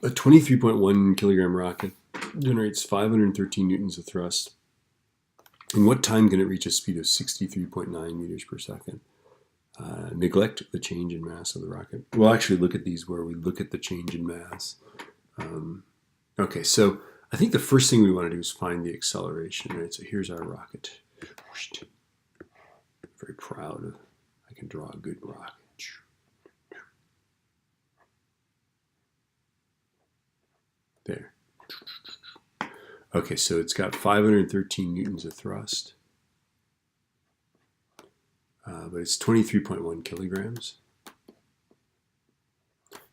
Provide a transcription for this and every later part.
A 23.1 kilogram rocket generates 513 newtons of thrust. In what time can it reach a speed of 63.9 meters per second? Neglect the change in mass of the rocket. We'll actually look at these where we look at the change in mass. Okay, so I think the first thing we want to do is find the acceleration, right? So here's our rocket. Very proud of, I can draw a good rocket. There. Okay, so it's got 513 newtons of thrust, but it's 23.1 kilograms.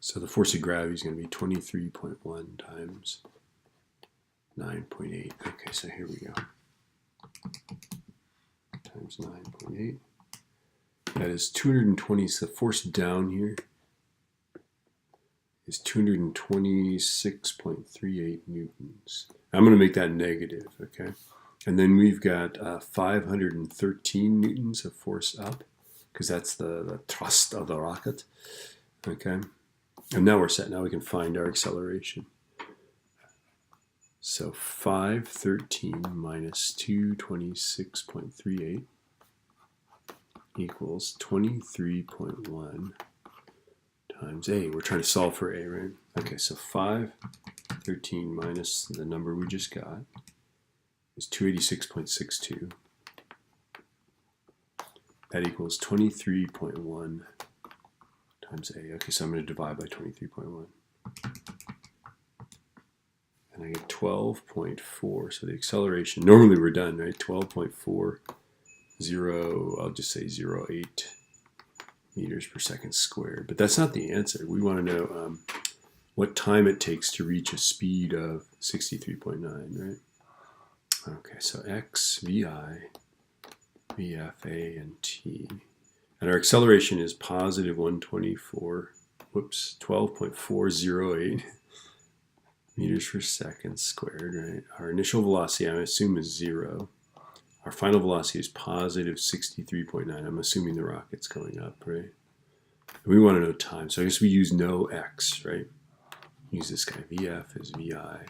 So the force of gravity is going to be 23.1 times 9.8. Okay, so here we go. Times 9.8. That is 220. So the force down here is 226.38 newtons. I'm going to make that negative, okay? And then we've got 513 newtons of force up, because that's the thrust of the rocket, okay? And now we're set. Now we can find our acceleration. So 513 minus 226.38 equals 23.1 times A. We're trying to solve for A, right? Okay, so 513 minus the number we just got is 286.62. That equals 23.1 times A. Okay, so I'm going to divide by 23.1. And I get 12.4. So the acceleration, normally we're done, right? 12.40, I'll just say 0.8 meters per second squared. But that's not the answer. We want to know what time it takes to reach a speed of 63.9, right? Okay, so X, VI, VF, A, and T. And our acceleration is positive 12.408 meters per second squared, right? Our initial velocity, I assume, is 0. Our final velocity is positive 63.9. I'm assuming the rocket's going up, right? We want to know time, so I guess we use no X, right? Use this guy. VF is VI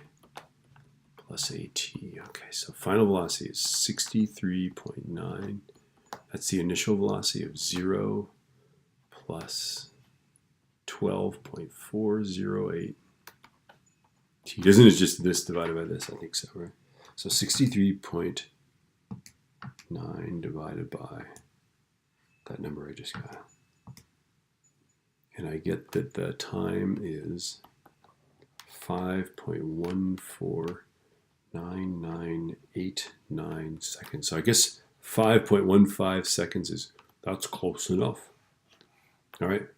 plus AT. Okay, so final velocity is 63.9. That's the initial velocity of 0 plus 12.408 T. Isn't it just this divided by this? I think so, right? So 63.9 divided by that number I just got. And I get that the time is 5.149989 seconds. So I guess 5.15 seconds that's close enough. All right.